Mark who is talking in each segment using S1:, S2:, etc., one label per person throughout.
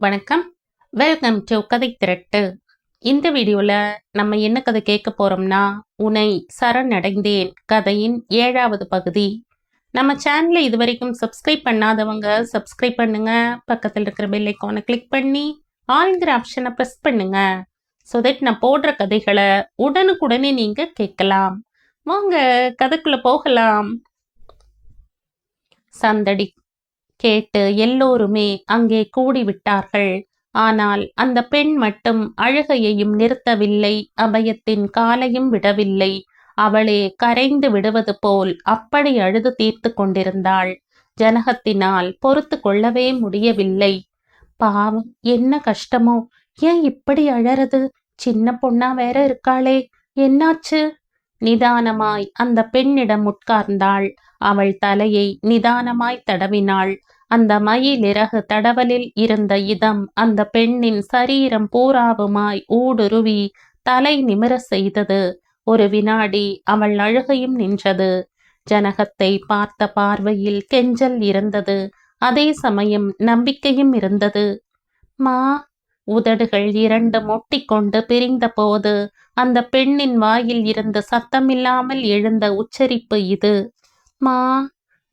S1: வணக்கம். Welcome to கதை திரட்டு. இந்த வீடியோல நம்ம என்ன கதை கேட்க போறோம்னா, உன்னை சரணடைந்தேன் கதையின் 7வது பகுதி. நம்ம சேனலை இதுவரைக்கும் சப்ஸ்கிரைப் பண்ணாதவங்க சப்ஸ்கிரைப் பண்ணுங்க. பக்கத்தில் இருக்கிற பெல் ஐக்கானை கிளிக் பண்ணி ஆல்ங்கிற ஆப்ஷனை ப்ரெஸ் பண்ணுங்க. ஸோ தட் நான் போடுற கதைகளை உடனுக்குடனே நீங்க கேட்கலாம். வாங்க கதைக்குள்ள போகலாம். சந்தடி கேட்டு எல்லோருமே அங்கே கூடிவிட்டார்கள். ஆனால் அந்த பெண் மட்டும் அழுகையையும் நிறுத்தவில்லை, அபயத்தின் காலையும் விடவில்லை. அவளே கரைந்து விடுவது போல் அப்படி அழுது தீர்த்து கொண்டிருந்தாள். ஜனகத்தினால் பொறுத்து கொள்ளவே முடியவில்லை. பாவம், என்ன கஷ்டமோ, ஏன் இப்படி அழறது? சின்ன பொண்ணா வேற இருக்காளே, என்னாச்சு? நிதானமாய் அந்த பெண்ணிடம் உட்கார்ந்தாள். அவள் தலையை நிதானமாய் தடவினாள். அந்த மயிலிறகு தடவலில் இருந்த இதம் அந்த பெண்ணின் சரீரம் பூராவுமாய் ஊடுருவி தலை நிமிர செய்தது. ஒரு வினாடி அவள் அழுகையும் நின்றது. ஜனகத்தை பார்த்த பார்வையில் கெஞ்சல் இருந்தது, அதே சமயம் நம்பிக்கையும் இருந்தது. மா, உதடுகள் இரண்டு மொட்டிக்கொண்டு பிரிந்த போது அந்த பெண்ணின் வாயில் இருந்து சத்தமில்லாமல் எழுந்த உச்சரிப்பு இது. மா.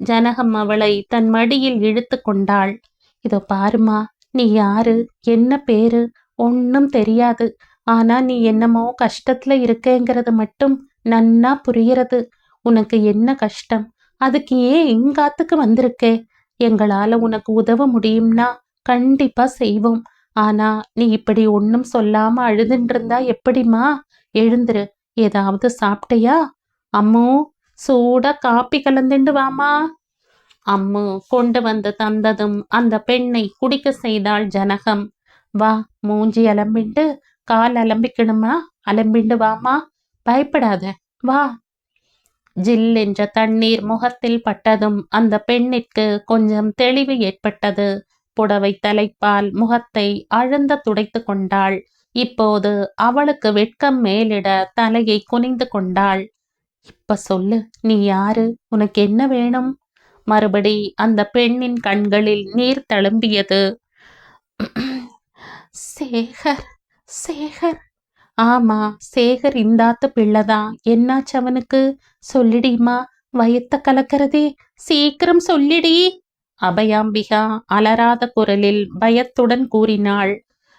S1: ஜனகம் அவளை தன் மடியில் இழுத்து கொண்டாள். இதோ பாருமா, நீ யாரு, என்ன பேரு, ஒன்னும் தெரியாது. ஆனா நீ என்னமோ கஷ்டத்துல இருக்கேங்கிறது மட்டும் நன்னா புரியறது. உனக்கு என்ன கஷ்டம்? அதுக்கு ஏன் எங்காத்துக்கு வந்திருக்கே? எங்களால உனக்கு உதவ முடியும்னா கண்டிப்பா செய்வோம். ஆனா நீ இப்படி ஒன்னும் சொல்லாம அழுதுன்றிருந்தா எப்படிமா? எழுந்துரு, ஏதாவது சாப்பிட்டையா? அம்மோ, சூடா காப்பி கலந்துண்டு வாமா. அம்மு கொண்டு வந்து தந்ததும் அந்த பெண்ணை குடிக்க செய்தாள் ஜனகம். வா, மூஞ்சி அலம்பிண்டு கால் அலம்பிக்கணுமா? அலம்பிண்டு வாமா, பயப்படாத, வா. ஜில் என்ற தண்ணீர் முகத்தில் பட்டதும் அந்த பெண்ணிற்கு கொஞ்சம் தெளிவு ஏற்பட்டது. புடவை தலைப்பால் முகத்தை அழுந்த துடைத்து கொண்டாள். இப்போது அவளுக்கு வெட்கம் மேலிட தலையை குனிந்து கொண்டாள். இப்ப சொல்லு, நீ யாரு, உனக்கு என்ன வேணும்? மறுபடி அந்த பெண்ணின் கண்களில் நீர் தழும்பியது. சேகர், சேகர். ஆமா, சேகர் இந்தாத்து பிள்ளைதான். என்னாச்சு அவனுக்கு? சொல்லிடிமா, வயத்த கலக்கிறதே, சீக்கிரம் சொல்லிடி. அபயாம்பிகா அலறாத குரலில் பயத்துடன் கூறினாள்.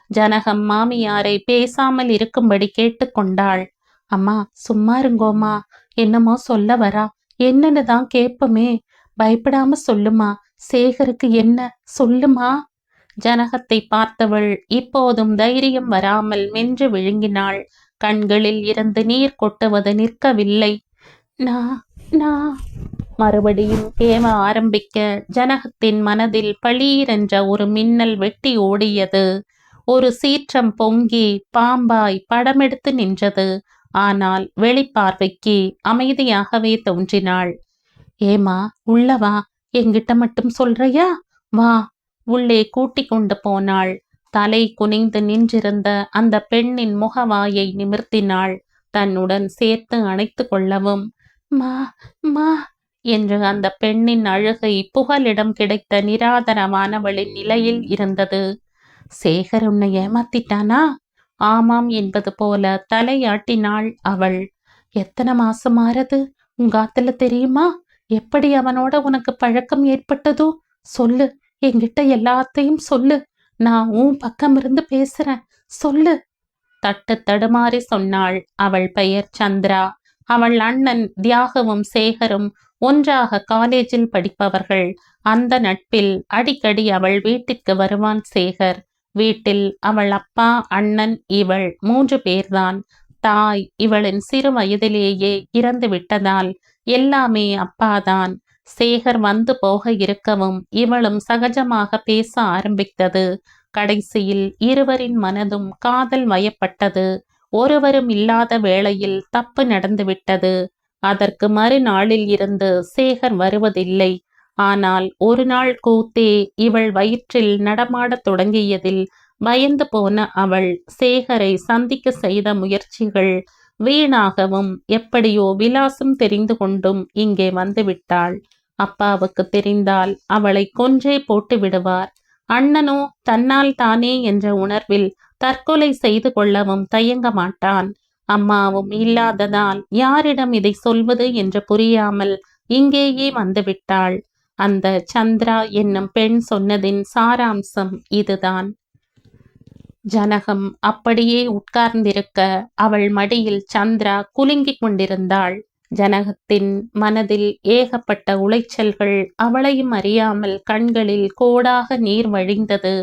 S1: ஜனகம் மாமியாரை பேசாமல் இருக்கும்படி கேட்டுக்கொண்டாள். அம்மா, சும்மா இருங்கோமா, என்னமோ சொல்ல வரா, என்னன்னு தான் கேட்பமே, பயப்படாம சொல்லுமா, சேகருக்கு என்ன, சொல்லுமா. ஜனகத்தை பார்த்தவள் இப்போதும் தைரியம் வராமல் மென்று விழுங்கினாள். கண்களில் இருந்து நீர் கொட்டுவது நிற்கவில்லை. நான் மறுபடியும் கேம ஆரம்பிக்க ஜனகத்தின் மனதில் பளீரென்ற ஒரு மின்னல் வெட்டி ஓடியது. ஒரு சீற்றம் பொங்கி பாம்பாய் படமெடுத்து நின்றது. ஆனால் வெளிப்பார்வைக்கு அமைதியாகவே தோன்றினாள். ஏமா, உள்ளவா, என்கிட்ட மட்டும் சொல்றையா? வா. உள்ளே கூட்டி கொண்டு போனாள். தலை குனிந்து நின்றிருந்த அந்த பெண்ணின் முகவாயை நிமிர்த்தினாள், தன்னுடன் சேர்த்து அணைத்து கொள்ளவும். மா, மா என்று அந்த பெண்ணின் அழுகை புகலிடம் கிடைத்த நிராதரமானவளின் நிலையில் இருந்தது. சேகர் உன்னை ஏமாத்திட்டானா? ஆமாம் என்பது போல தலையாட்டினாள் அவள். எத்தனை மாசமாறது உங்காத்துல தெரியுமா? எப்படி அவனோட உனக்கு பழக்கம் ஏற்பட்டதோ சொல்லு, என்கிட்ட எல்லாத்தையும் சொல்லு. நான் உன் பக்கம் இருந்து பேசுறேன், சொல்லு. தட்டு தடுமாறி சொன்னாள். அவள் பெயர் சந்திரா. அவள் அண்ணன் தியாகவும் சேகரும் ஒன்றாக காலேஜில் படிப்பவர்கள். அந்த நட்பில் அடிக்கடி அவள் வீட்டிற்கு வருவான் சேகர். வீட்டில் அவள் அப்பா, அண்ணன், இவள் 3 பேர்தான். தாய் இவளின் சிறு வயதிலேயே இறந்து விட்டதால் எல்லாமே அப்பாதான். சேகர் வந்து போக இருக்கவும் இவளும் சகஜமாக பேச ஆரம்பித்தது. கடைசியில் இருவரின் மனதும் காதல் வயப்பட்டது. ஒருவரும் இல்லாத வேளையில் தப்பு நடந்துவிட்டது. அதற்கு மறுநாளில் இருந்து சேகர் வருவதில்லை. ஆனால் ஒரு நாள் கூத்தே இவள் வயிற்றில் நடமாடத் தொடங்கியதில் பயந்து போன அவள் சேகரை சந்திக்க செய்த முயற்சிகள் வீணாகவும் எப்படியோ விலாசம் தெரிந்து கொண்டும் இங்கே வந்துவிட்டாள். அப்பாவுக்கு தெரிந்தால் அவளை கொன்றே போட்டு விடுவார். அண்ணனோ தன்னால் தானே என்ற உணர்வில் தற்கொலை செய்து கொள்ளவும் தயங்க மாட்டான். அம்மாவும் இல்லாததால் யாரிடம் இதை சொல்வது என்று புரியாமல் இங்கேயே வந்துவிட்டாள். அந்த சந்திரா என்னும் பெண் சொன்னதின் சாராம்சம் இதுதான். ஜனகம் அப்படியே உட்கார்ந்திருக்க அவள் மடியில் சந்திரா குலுங்கிக் கொண்டிருந்தாள். ஜனகத்தின் மனதில் ஏகப்பட்ட உளைச்சல்கள். அவளையும் அறியாமல் கண்களில் கோடாக நீர் வழிந்தது.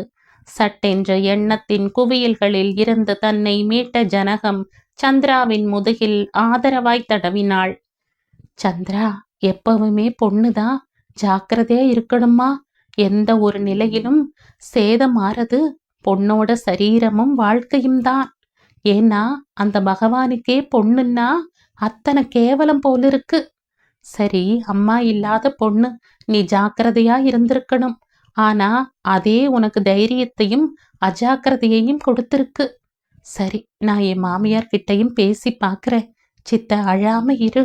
S1: சட்டென்ற எண்ணத்தின் குவியல்களில் இருந்து தன்னை மீட்ட ஜனகம் சந்திராவின் முதுகில் ஆதரவாய் தடவினாள். சந்திரா, எப்பவுமே பொண்ணுதான், ஜாக்கிரதையா இருக்கணுமா. எந்த ஒரு நிலையிலும் சேதமாறது பொண்ணோட சரீரமும் வாழ்க்கையும் தான். ஏன்னா அந்த பகவானுக்கே பொண்ணுன்னா அத்தனை கேவலம் போலிருக்கு. சரி, அம்மா இல்லாத பொண்ணு, நீ ஜாக்கிரதையா இருந்திருக்கணும். ஆனா அதே உனக்கு தைரியத்தையும் அஜாக்கிரதையையும் கொடுத்திருக்கு. சரி, நான் என் மாமியார் கிட்டையும் பேசி பார்க்கிறேன். சித்த, அழாம இரு.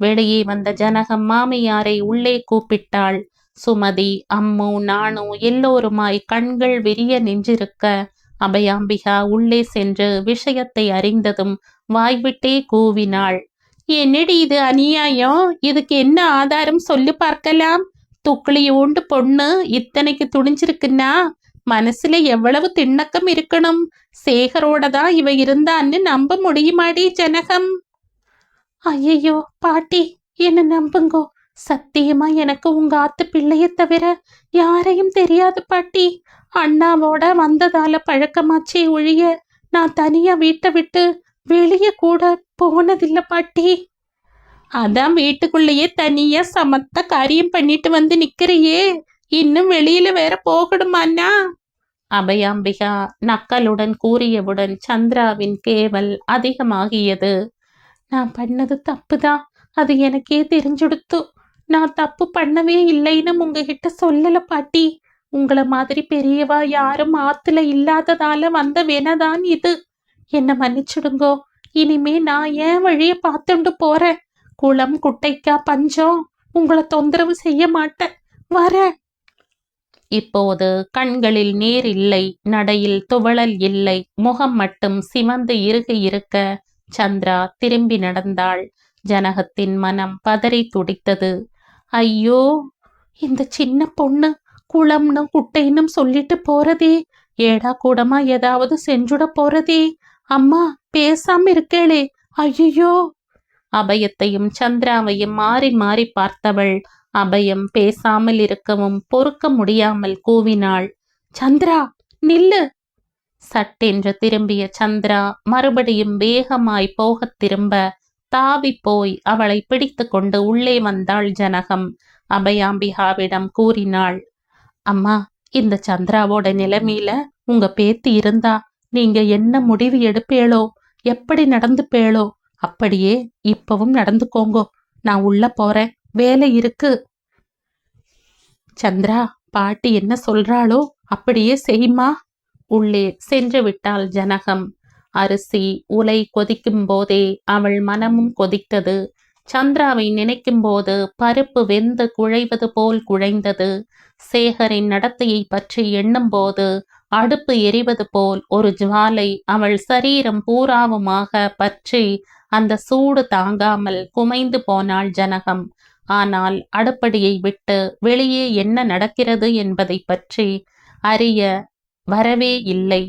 S1: வெளியே வந்த ஜனகம் மாமியாரை உள்ளே கூப்பிட்டாள். சுமதி, அம்மு, நானு எல்லோருமாய் கண்கள் விரிய நின்றிருக்க அபயாம்பிகா உள்ளே சென்று விஷயத்தை அறிந்ததும் வாய்விட்டே கூவினாள். என்னடி இது அநியாயம்? இதுக்கு என்ன ஆதாரம் சொல்லு பார்க்கலாம். துக்களியோண்டு பொண்ணு இத்தனைக்கு துணிஞ்சிருக்குன்னா மனசுல எவ்வளவு திண்ணக்கம் இருக்கணும். சேகரோட தான் இவ இருந்தான்னு நம்ப முடியுமாடி ஜனகம்? ஐயோ பாட்டி, என்ன நம்புங்கோ. சத்தியமா எனக்கு உங்க ஆத்து பிள்ளைய தவிர யாரையும் தெரியாது பாட்டி. அண்ணாவோட வந்ததால பழக்கமாச்சே ஒழிய நான் தனியா வீட்டை விட்டு வெளியே கூட போனதில்லை பாட்டி. அதான் வீட்டுக்குள்ளேயே தனியா சமத்த காரியம் பண்ணிட்டு வந்து நிக்கிறையே, இன்னும் வெளியில வேற போகணுமாண்ணா? அபயாம்பிகா நக்கலுடன் கூறியவுடன் சந்திராவின் கேவல் அதிகமாகியது. நான் பண்ணது தப்புதான், அது எனக்கே தெரிஞ்சுடுத்து. நான் தப்பு பண்ணவே இல்லைன்னு உங்ககிட்ட சொல்லல பாட்டி. உங்களை மாதிரி பெரியவா யாரும் ஆத்துல இல்லாததால வந்த வேணதான் இது. என்ன மன்னிச்சுடுங்கோ. இனிமே நான் ஏன் வழிய பார்த்துண்டு போறேன். குளம் குட்டைக்கா பஞ்சம், உங்களை தொந்தரவு செய்ய மாட்டேன், வர. இப்போது கண்களில் நீர் இல்லை, நடையில் துவளல் இல்லை, முகம் மட்டும் சிவந்து இருக்க சந்திரா திரும்பி நடந்தாள். ஜனகத்தின் மனம் பதறி துடித்தது. ஐயோ, இந்த சின்ன பொண்ணு குளம்னு குட்டைன்னு சொல்லிட்டு போறதே, ஏடா கூடமா ஏதாவது செஞ்சுட போறதே. அம்மா, பேசாம இருக்கேளே. ஐயோ! அபயத்தையும் சந்திராவையும் மாறி மாறி பார்த்தவள் அபயம் பேசாமல் இருக்கவும் பொறுக்க முடியாமல் கூவினாள். சந்திரா, நில்லு! சட்டென்று திரும்பிய சந்திரா மறுபடியும் வேகமாய் போகத் திரும்ப தாவி போய் அவளை பிடித்து கொண்டு உள்ளே வந்தாள் ஜனகம். அபயாம்பிகாவிடம் கூறினாள். அம்மா, இந்த சந்திராவோட நிலைமையில உங்க பேத்தி இருந்தா நீங்க என்ன முடிவு எடுப்பேளோ, எப்படி நடந்துப்பேளோ அப்படியே இப்பவும் நடந்துக்கோங்கோ. நான் உள்ள போறேன், வேலை இருக்கு. சந்திரா, பாட்டி என்ன சொல்றாளோ அப்படியே செய்யுமா. உள்ளே சென்று விட்டாள் ஜனகம். அரிசி உலை கொதிக்கும் போதே அவள் மனமும் கொதித்தது. சந்திராவை நினைக்கும் போது பருப்பு வெந்து குழைவது போல் குழைந்தது. சேகரின் நடத்தையை பற்றி எண்ணும் போது அடுப்பு எரிவது போல் ஒரு ஜுவாலை அவள் சரீரம் பூராவுமாக பற்றி அந்த சூடு தாங்காமல் குமைந்து போனாள் ஜனகம். ஆனால் அடுப்படியை விட்டு வெளியே என்ன நடக்கிறது என்பதை பற்றி அறிய வரவே இல்லை.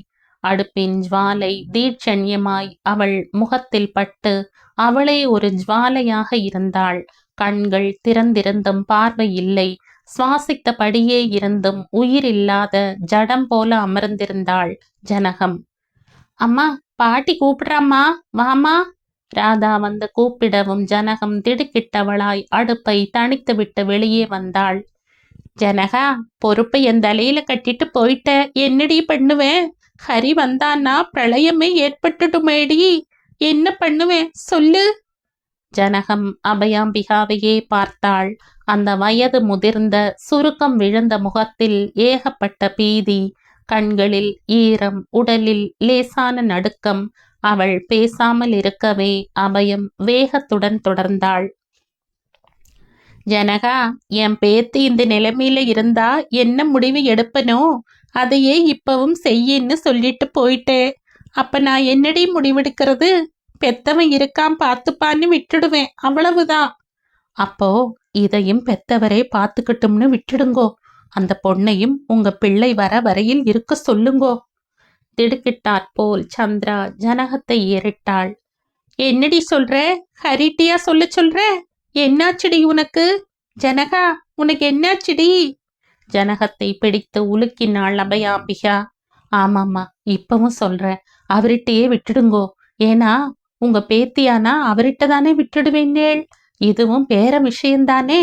S1: அடுப்பின் ஜுவாலை தீட்சண்யமாய் அவள் முகத்தில் பட்டு அவளே ஒரு ஜுவாலையாக இருந்தாள். கண்கள் திறந்திருந்தும் பார்வை இல்லை. சுவாசித்தபடியே இருந்தும் உயிரில்லாத ஜடம் போல அமர்ந்திருந்தாள் ஜனகம். அம்மா, பாட்டி கூப்பிடுறாம்மா, வாமா. ராதா வந்து கூப்பிடவும் ஜனகம் திடுக்கிட்டவளாய் அடுப்பை தணித்துவிட்டு வெளியே வந்தாள். ஜனகா, பொறுப்பை என் தலையில கட்டிட்டு போயிட்ட, என்னடி பண்ணுவேன்? ஹரி வந்தான்னா பிரளயமே ஏற்பட்டுடுமேடி, என்ன பண்ணுவேன் சொல்லு? ஜனகம் அபயாம்பிகாவையே பார்த்தாள். அந்த வயது முதிர்ந்த சுருக்கம் விழுந்த முகத்தில் ஏகப்பட்ட பீதி, கண்களில் ஈரம், உடலில் லேசான நடுக்கம். அவள் பேசாமல் இருக்கவே அபயம் வேகத்துடன் தொடர்ந்தாள். ஜனகா, என் பேத்தி இந்த நிலைமையில இருந்தா என்ன முடிவு எடுப்பனோ அதையே இப்பவும் செய்யின்னு சொல்லிட்டு போயிட்டே. அப்ப நான் என்னடி முடிவெடுக்கிறது? பெத்தவன் இருக்கான் பார்த்துப்பான்னு விட்டுடுவேன், அவ்வளவுதான். அப்போ இதையும் பெத்தவரே பார்த்துக்கட்டும்னு விட்டுடுங்கோ. அந்த பொண்ணையும் உங்க பிள்ளை வர வரையில் இருக்க சொல்லுங்கோ. திடுக்கிட்டாற்போல் சந்திரா ஜனகத்தை ஏறிட்டாள். என்னடி சொல்ற? ஹரிட்டியா சொல்ற? என்னாச்சுடி உனக்கு? ஜனகா, உனக்கு என்னாச்சுடி? ஜனகத்தை பிடித்து உலுக்கினாள் அபயாம்பிகா. ஆமாம்மா, இப்பவும் சொல்றேன், அவர்கிட்டயே விட்டுடுங்கோ. ஏன்னா உங்க பேத்தியானா அவர்கிட்ட தானே விட்டுடுவேன்னேள். இதுவும் வேற விஷயம்தானே.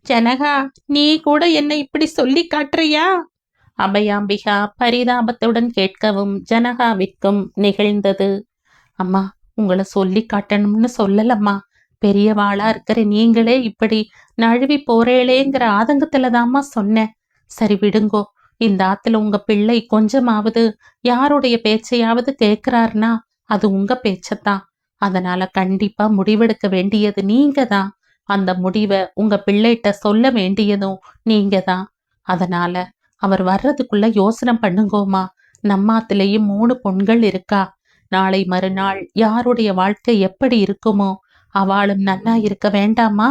S1: ஜனகா, நீ கூட என்னை இப்படி சொல்லி காட்டுறியா? அபயாம்பிகா பரிதாபத்துடன் கேட்கவும் ஜனகாவிற்கும் நிகழ்ந்தது. அம்மா, உங்களை சொல்லி காட்டணும்னு சொல்லலம்மா. பெரியவாளா இருக்கிற நீங்களே இப்படி நழுவி போறேளேங்கிற ஆதங்கத்துலதாம்மா சொன்னேன். சரி விடுங்கோ. இந்த ஆத்துல உங்க பிள்ளை கொஞ்சமாவது யாருடைய பேச்சையாவது கேட்கிறாருன்னா அது உங்க பேச்சத்தான். அதனால கண்டிப்பா முடிவெடுக்க வேண்டியது நீங்க தான். அந்த முடிவை உங்க பிள்ளைகிட்ட சொல்ல வேண்டியதும் நீங்க தான். அதனால அவர் வர்றதுக்குள்ள யோசனை பண்ணுங்கோமா. நம்மாத்திலேயும் 3 பொண்கள் இருக்கா. நாளை மறுநாள் யாருடைய வாழ்க்கை எப்படி இருக்குமோ அவளும் நன்னா இருக்க வேண்டாமா?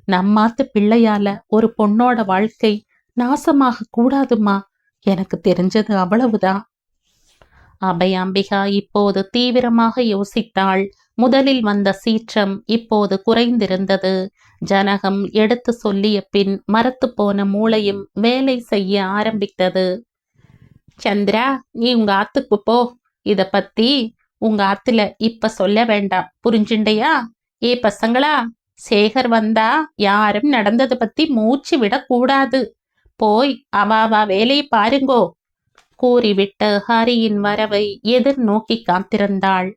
S1: நம்மாத்து பிள்ளையால ஒரு பொண்ணோட வாழ்க்கை நாசமாக கூடாதுமா. எனக்கு தெரிஞ்சது அவ்வளவுதான். அபயாம்பிகா இப்போது தீவிரமாக யோசித்தாள். முதலில் வந்த சீற்றம் இப்போது குறைந்திருந்தது. ஜனகம் எடுத்து சொல்லிய பின் மரத்து போன மூளையும் வேலை செய்ய ஆரம்பித்தது. சந்திரா, நீ உங்க ஆத்துக்கு போ. இத பத்தி உங்க ஆத்துல இப்ப சொல்ல வேண்டாம், புரிஞ்சுண்டையா? ஏ பசங்களா, சேகர் வந்தா யாரும் நடந்ததை பத்தி மூச்சு விடக்கூடாது. போய் அவாவா வேலையை பாருங்கோ கூறிவிட்டு ஹரியின் வரவை எதிர்நோக்கி காத்திருந்தாள்.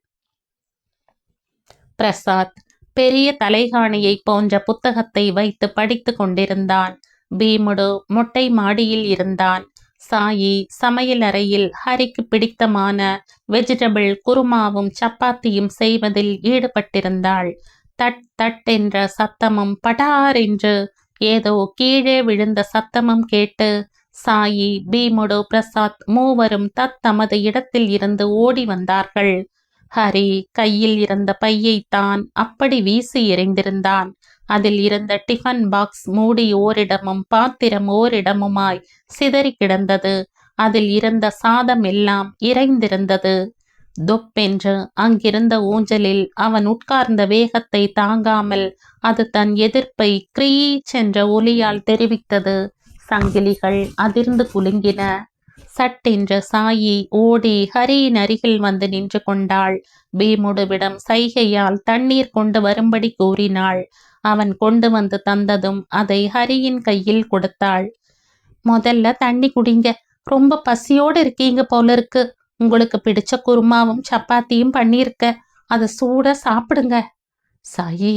S1: பிரசாத் பெரிய தலைகாணியை போன்ற புத்தகத்தை வைத்து படித்து கொண்டிருந்தான். பீமுடு மொட்டை மாடியில் இருந்தான். சாயி சமையல் அறையில் ஹரிக்கு பிடித்தமான வெஜிடபிள் குருமாவும் சப்பாத்தியும் செய்வதில் ஈடுபட்டிருந்தாள். தட் தட் என்ற சத்தமும் படார் என்று ஏதோ கீழே விழுந்த சத்தமும் கேட்டு சாயி, பீமுடு, பிரசாத் மூவரும் தத்தமது இடத்தில் இருந்து ஓடி வந்தார்கள். ஹரி கையில் இருந்த பையைத்தான் அப்படி வீசி எறிந்திருந்தான். அதில் இருந்த டிஃபன் பாக்ஸ் மூடி ஓரிடமும் பாத்திரம் ஓரிடமுமாய் சிதறி கிடந்தது. அதில் இருந்த சாதம் எல்லாம் இறைந்திருந்தது. தொப்பென்று அங்கிருந்த ஊஞ்சலில் அவன் உட்கார்ந்த வேகத்தை தாங்காமல் அது தன் எதிர்ப்பை கிரீச் என்ற ஒலியால் தெரிவித்தது. சங்கிலிகள் அதிர்ந்து குலுங்கின. சட்டென்று சாயி ஓடி ஹரியின் அருகில் வந்து நின்று கொண்டாள். பீமுடுவிடம் சைகையால் தண்ணீர் கொண்டு வரும்படி கூறினாள். அவன் கொண்டு வந்து தந்ததும் அதை ஹரியின் கையில் கொடுத்தாள். முதல்ல தண்ணி குடிங்க, ரொம்ப பசியோடு இருக்கீங்க போல இருக்கு. உங்களுக்கு பிடிச்ச குருமாவும் சப்பாத்தியும் பண்ணியிருக்க, அதை சூட சாப்பிடுங்க. சாயி,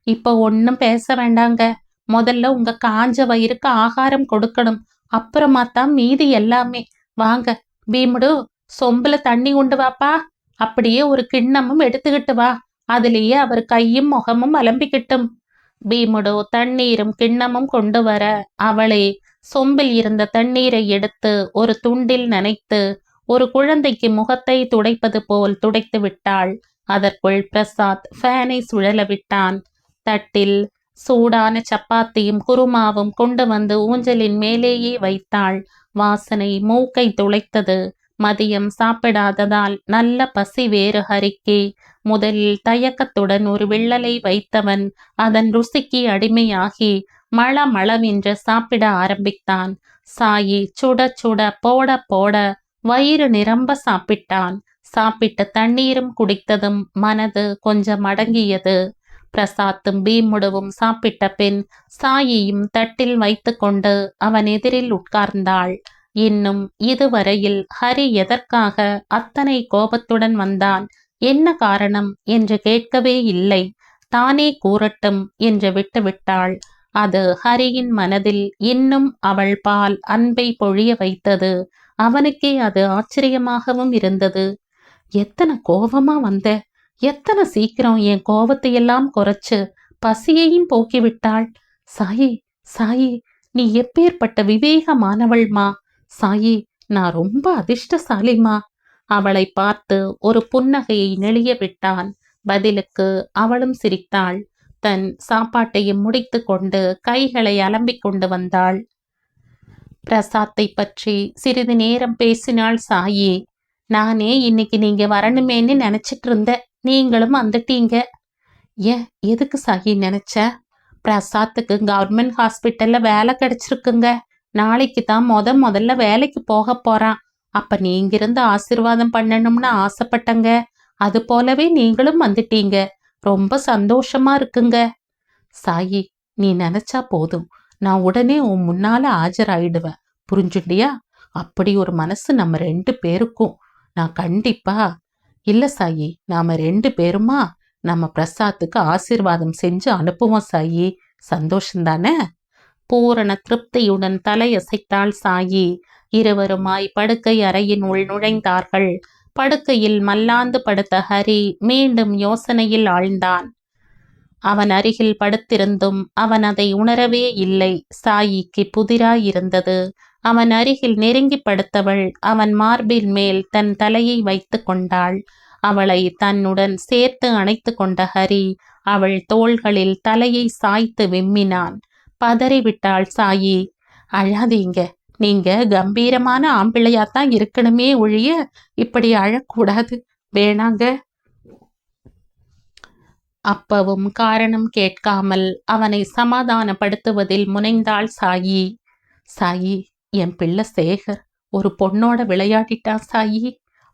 S1: இப்ப ஒன்னும் பேச வேண்டாங்க. முதல்ல உங்க காஞ்ச வயிறுக்கு ஆகாரம் கொடுக்கணும், அப்புறமா தான் மீதி எல்லாமே. வாங்க பீமுடு, சொம்புல தண்ணி உண்டு வாப்பா. அப்படியே ஒரு கிண்ணமும் எடுத்துக்கிட்டு வா. அதுலேயே அவர் கையும் முகமும் அலம்பிக்கிட்டும். பீமுடு தண்ணீரும் கிண்ணமும் கொண்டு வர அவளே சொம்பில் இருந்த தண்ணீரை எடுத்து ஒரு துண்டில் நனைத்து ஒரு குழந்தைக்கு முகத்தை துடைப்பது போல் துடைத்து விட்டாள். அதற்குள் பிரசாத் ஃபேனை சுழல விட்டான். தட்டில் சூடான சப்பாத்தியும் குருமாவும் கொண்டு வந்து ஊஞ்சலின் மேலேயே வைத்தாள். வாசனை மூக்கை துளைத்தது. மதியம் சாப்பிடாததால் நல்ல பசி வேறு ஹரிக்கே. முதலில் தயக்கத்துடன் ஒரு விள்ளலை வைத்தவன் அதன் ருசிக்கு அடிமையாகி மளமளவென்று சாப்பிட ஆரம்பித்தான். சாயி சுட சுட போட போட வயிறு நிரம்ப சாப்பிட்டான். சாப்பிட்ட தண்ணீரும் குடித்ததும் மனது கொஞ்சம் அடங்கியது. பிரசாத்தும் பீமுடுவும் சாப்பிட்ட பின் சாயியும் தட்டில் வைத்து கொண்டு அவன் எதிரில் உட்கார்ந்தாள். இன்னும் இதுவரையில் ஹரி எதற்காக அத்தனை கோபத்துடன் வந்தான், என்ன காரணம் என்று கேட்கவே இல்லை. தானே கூறட்டும் என்று விட்டுவிட்டாள். அது ஹரியின் மனதில் இன்னும் அவள் பால் அன்பை பொழிய வைத்தது. அவனுக்கே அது ஆச்சரியமாகவும் இருந்தது. எத்தனை கோபமா வந்த, எத்தனை சீக்கிரம் என் கோபத்தையெல்லாம் குறைச்சு பசியையும் போக்கிவிட்டாள். சாயி, சாயி, நீ எப்பேற்பட்ட விவேகமானவள்மா. சாயி, நான் ரொம்ப அதிர்ஷ்டசாலிமா. அவளை பார்த்து ஒரு புன்னகையை நெளிய விட்டான். பதிலுக்கு அவளும் சிரித்தாள். தன் சாப்பாட்டையும் முடித்து கொண்டு கைகளை அலம்பிக் கொண்டு வந்தாள். பிரசாத்தை பற்றி சிறிது நேரம் பேசினாள் சாயி. நானே இன்னைக்கு நீங்க வரணுமேன்னு நினைச்சிட்டு இருந்தேன். நீங்களும் வந்துட்டீங்க. ஏன், எதுக்கு சாயி நினைச்ச? பிரசாத்துக்கு கவர்மெண்ட் ஹாஸ்பிட்டல்ல வேலை கிடைச்சிருக்குங்க. நாளைக்கு தான் முதல்ல வேலைக்கு போக போறான். அப்ப நீங்க இருந்து ஆசீர்வாதம் பண்ணணும்னு ஆசைப்பட்டங்க. அது போலவே நீங்களும் வந்துட்டீங்க. ரொம்ப சந்தோஷமா இருக்குங்க. சாயி, நீ நினைச்சா போதும், நான் உடனே உன் முன்னால ஆஜராயிடுவேன். புரிஞ்சுண்டியா? அப்படி ஒரு மனசு நம்ம 2 பேருக்கும். நான் கண்டிப்பா. இல்ல சாயி, நாம 2 பேருமா நம்ம பிரசாத்துக்கு ஆசீர்வாதம் செஞ்சு அனுப்புவோம் சாயி. சந்தோஷந்தானே? பூரண திருப்தியுடன் தலையசைத்தாள் சாயி. இருவருமாய் படுக்கை அறையின் உள் நுழைந்தார்கள். படுக்கையில் மல்லாந்து படுத்த ஹரி மீண்டும் யோசனையில் ஆழ்ந்தான். அவன் அருகில் படுத்திருந்தும் அவன் அதை உணரவே இல்லை. சாயிக்கு புதிராயிருந்தது. அவன் அருகில் நெருங்கி படுத்தவள் அவன் மார்பின் மேல் தன் தலையை வைத்து கொண்டாள். அவளை தன்னுடன் சேர்த்து அணைத்து கொண்ட ஹரி அவள் தோள்களில் தலையை சாய்த்து விம்மினான். பதறிவிட்டாள் சாயி. அழாதீங்க, நீங்க கம்பீரமான ஆம்பிள்ளையாத்தான் இருக்கணுமே ஒழிய இப்படி அழக்கூடாது. வேணாங்க. அப்பவும் காரணம் கேட்காமல் அவனை சமாதானப்படுத்துவதில் முனைந்தாள் சாயி. சாயி, என் பிள்ளை சேகர் ஒரு பொண்ணோட விளையாடிட்டான் சாயி.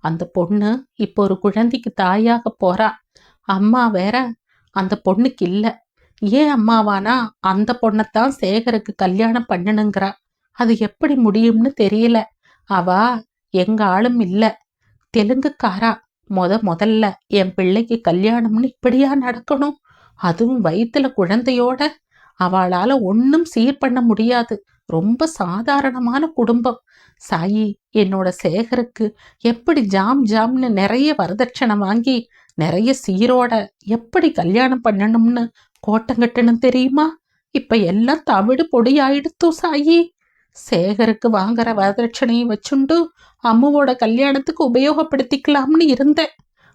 S1: அந்த பொண்ணு இப்போ ஒரு குழந்தைக்கு தாயாக போறா. அம்மா வேற அந்த பொண்ணுக்கு இல்ல. ஏன் அம்மாவானா அந்த பொண்ணைத்தான் சேகருக்கு கல்யாணம் பண்ணணுங்கிறா. அது எப்படி முடியும்னு தெரியல. அவ எங்க ஆளும் இல்ல, தெலுங்குக்காரா. முதல்ல என் பிள்ளைக்கு கல்யாணம்னு இப்படியா நடக்கணும்? அதுவும் வயிற்றுல குழந்தையோட. அவளால ஒன்னும் சீர் பண்ண முடியாது. ரொம்ப சாதாரணமான குடும்பம். சாயி, என்னோட சேகருக்கு எப்படி ஜாம்னு நிறைய வரதட்சணை வாங்கி நிறைய சீரோட எப்படி கல்யாணம் பண்ணணும்னு கோட்டங்கட்டணும் தெரியுமா? இப்ப எல்லாம் தவிடு பொடியாயிடுத்து சாயி. சேகருக்கு வாங்குற வரதட்சணையை வச்சுண்டு அம்முவோட கல்யாணத்துக்கு உபயோகப்படுத்திக்கலாம்னு இருந்தேன்.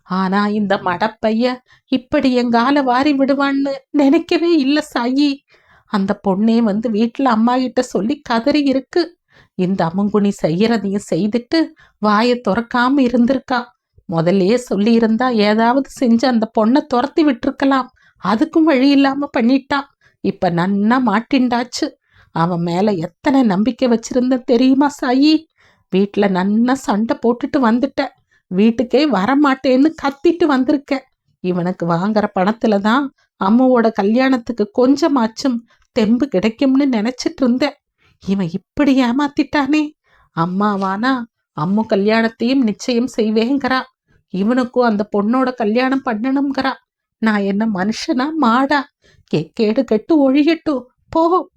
S1: ஆனா இந்த மடப்பைய இப்படி எங்கால வாரி விடுவான்னு நினைக்கவே இல்லை சாயி. அந்த பொண்ணே வந்து வீட்டுல அம்மா கிட்ட சொல்லி கதறி இருக்கு. இந்த அம்மங்குனி செய்யறதையும் செய்துட்டு வாயை துறக்காம இருந்திருக்கா. முதல்லயே சொல்லி இருந்தா ஏதாவது செஞ்சு அந்த பொண்ணை துரத்தி விட்டுருக்கலாம். அதுக்கும் வழி இல்லாம பண்ணிட்டான். இப்ப நன்னா மாட்டின்டாச்சு. அவன் மேல எத்தனை நம்பிக்கை வச்சிருந்த தெரியுமா சாயி? வீட்டுல நன்னா சண்டை போட்டுட்டு வந்துட்டேன். வீட்டுக்கே வரமாட்டேன்னு கத்திட்டு வந்திருக்க. இவனுக்கு வாங்குற பணத்துலதான் அம்மாவோட கல்யாணத்துக்கு கொஞ்சமாச்சும் தெம்பு கிடைக்கும்னு நினைச்சிட்டு இருந்தேன். இவன் இப்படி ஏமாத்திட்டானே. அம்மாவானா அம்மு கல்யாணத்தையும் நிச்சயம் செய்வேங்கிறா. இவனுக்கும் அந்த பொண்ணோட கல்யாணம் பண்ணணுங்கிறா. நான் என்ன மனுஷனா மாடா? கேடு கெட்டு ஒழியட்டும்.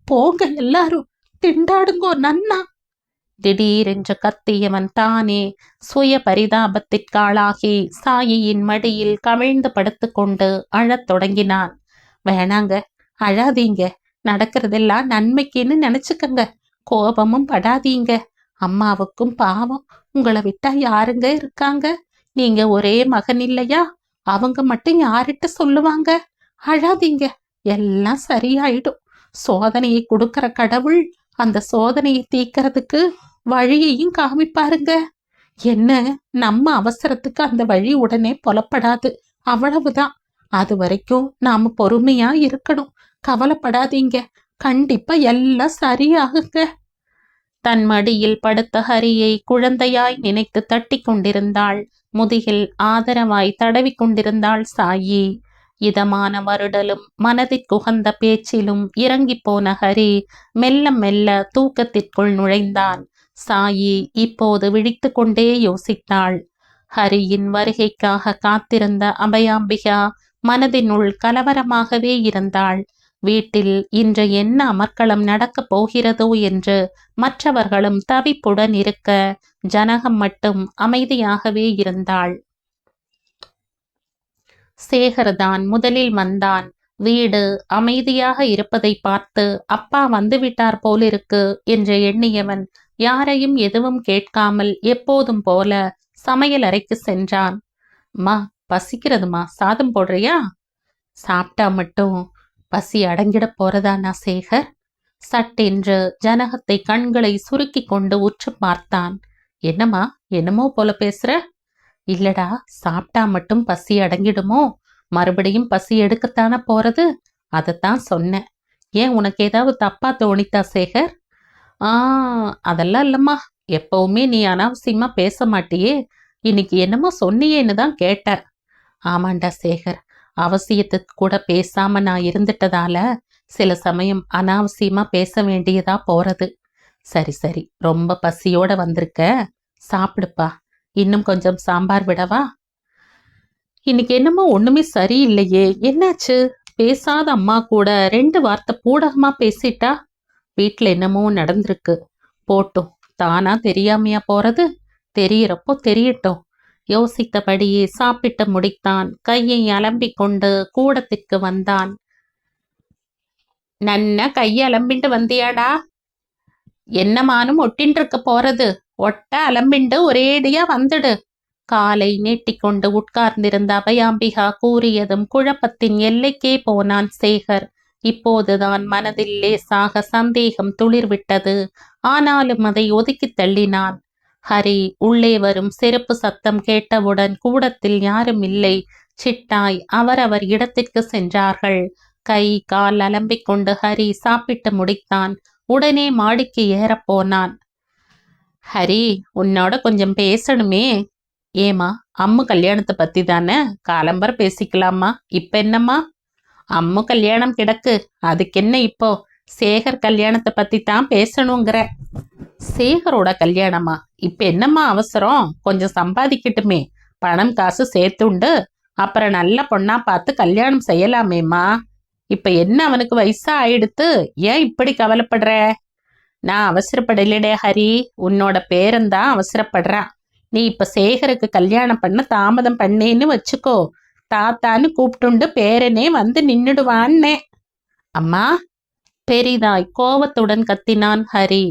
S1: போங்க எல்லாரும், திண்டாடுங்கோ நன்னா. திடீரென்று கத்தியவன் தானே சுய பரிதாபத்திற்காளாகி சாயியின் மடியில் கவிழ்ந்து படுத்துக்கொண்டு அழத் தொடங்கினான். வேணாங்க, அழாதீங்க. நடக்கிறதெல்லாம் நன்மைக்குன்னு நினைச்சுக்கங்க. கோபமும் படாதீங்க. அம்மாவுக்கும் பாவம், உங்களை விட்டா யாருங்க இருக்காங்க? நீங்க ஒரே மகன் இல்லையா? அவங்க மட்டும் யார்கிட்ட சொல்லுவாங்க? அழாதீங்க, எல்லாம் சரியாயிடும். சோதனையை கொடுக்கிற கடவுள் அந்த சோதனையை தீக்கிறதுக்கு வழியையும் காமிப்பாருங்க. என்ன, நம்ம அவசரத்துக்கு அந்த வழி உடனே புலப்படாது, அவ்வளவுதான். அது வரைக்கும் நாம பொறுமையா இருக்கணும். கவலைப்படாதீங்க, கண்டிப்பா எல்லாம் சரியாகுங்க. தன் மடியில் படுத்த ஹரியை குழந்தையாய் நினைத்து தட்டி கொண்டிருந்தாள். முதுகில் ஆதரவாய் தடவி கொண்டிருந்தாள் சாயி. இதமான வருடலும் மனதிற்குகந்த பேச்சிலும் இறங்கி போன ஹரி மெல்ல மெல்ல தூக்கத்திற்குள் நுழைந்தான். சாயி இப்போது விழித்து கொண்டே யோசித்தாள். ஹரியின் வருகைக்காக காத்திருந்த அபயாம்பிகா மனதினுள் கலவரமாகவே இருந்தாள். வீட்டில் இன்று என்ன அமர்க்களம் நடக்கப் போகிறதோ என்று மற்றவர்களும் தவிப்புடன் இருக்க ஜனகம் மட்டும் அமைதியாகவே இருந்தாள். சேகர்தான் முதலில் வந்தான். வீடு அமைதியாக இருப்பதை பார்த்து அப்பா வந்துவிட்டார் போலிருக்கு என்று எண்ணியவன் யாரையும் எதுவும் கேட்காமல் எப்போதும் போல சமையல் அறைக்கு சென்றான். மா, பசிக்கிறதுமா, சாதம் போடுறியா? சாப்பிட்டா மட்டும் பசி அடங்கிட போறதானா சேகர்? சட்டென்று ஜனகத்தை கண்களை சுருக்கி கொண்டு உற்று பார்த்தான். என்னம்மா, என்னமோ போல பேசுற? இல்லடா, சாப்பிட்டா மட்டும் பசி அடங்கிடுமோ? மறுபடியும் பசி எடுக்கத்தானே போறது? அதைத்தான் சொன்னேன். ஏன், உனக்கு ஏதாவது தப்பா தோணித்தா சேகர்? அதெல்லாம் இல்லம்மா. எப்பவுமே நீ அனாவசியமா பேச மாட்டியே, இன்னைக்கு என்னமோ சொன்னியேன்னு தான் கேட்டேன். ஆமாண்டா சேகர், அவசியத்துக்கு கூட பேசாம நான் இருந்துட்டதால சில சமயம் அனாவசியமா பேச வேண்டியதா போறது. சரி சரி, ரொம்ப பசியோட வந்திருக்க, சாப்பிடுப்பா. இன்னும் கொஞ்சம் சாம்பார் விடவா? இன்னைக்கு என்னமோ ஒண்ணுமே சரியில்லையே, என்னாச்சு? பேசாத அம்மா கூட 2 வார்த்தை பூடகமா பேசிட்டா. வீட்டுல என்னமோ நடந்திருக்கு. போட்டும், தானா தெரியாமையா போறது? தெரியறப்போ தெரியட்டும். யோசித்தபடியே சாப்பிட்டு முடித்தான். கையை அலம்பிக் கொண்டு கூடத்திற்கு வந்தான். நன்னா கையை அலம்பிண்டு வந்தியாடா? என்னமானும் ஒட்டின்னு இருக்க போறது? ஒட்ட அலம்பிண்டு ஒரேடியா வந்துடு. காலை நீட்டிக்கொண்டு உட்கார்ந்திருந்த அபயாம்பிகா கூறியதும் குழப்பத்தின் எல்லைக்கே போனான் சேகர். இப்போதுதான் மனதில் லேசாக சந்தேகம் துளிர்விட்டது. ஆனாலும் அதை ஒதுக்கி தள்ளினான். ஹரி உள்ளே வரும் செருப்பு சத்தம் கேட்டவுடன் கூடத்தில் யாரும் இல்லை. சிட்டாய் அவரவர் இடத்திற்கு சென்றார்கள். கை கால் அலம்பிக் கொண்டு ஹரி சாப்பிட்டு முடித்தான். உடனே மாடிக்கு ஏறப்போனான். ஹரி, உன்னோட கொஞ்சம் பேசணுமே. ஏமா, அம்மு கல்யாணத்தை பத்தி தானே? காலம்பர பேசிக்கலாமா? இப்ப என்னம்மா? அம்மு கல்யாணம் கிடக்கு, அதுக்கு என்ன இப்போ? சேகர் கல்யாணத்தை பத்தி தான் பேசணுங்கிற. சேகரோட கல்யாணமா? இப்ப என்னம்மா அவசரம்? கொஞ்சம் சம்பாதிக்கட்டுமே, பணம் காசு சேர்த்துண்டு அப்புறம் நல்ல பொண்ணா பார்த்து கல்யாணம் செய்யலாமேம்மா. இப்ப என்ன அவனுக்கு வயசா ஆயிடுத்து? ஏன் இப்படி கவலைப்படுற? நான் அவசரப்படலடே ஹரி, உன்னோட பேரன்தான் அவசரப்படுறான். நீ இப்ப சேகருக்கு கல்யாணம் பண்ண தாமதம் பண்ணேன்னு வச்சுக்கோ, தாத்தான்னு கூப்பிட்டுண்டு பேரனே வந்து நின்னுடுவான்னே. அம்மா, பெரிதாய் கோவத்துடன் கத்தினான் ஹரி.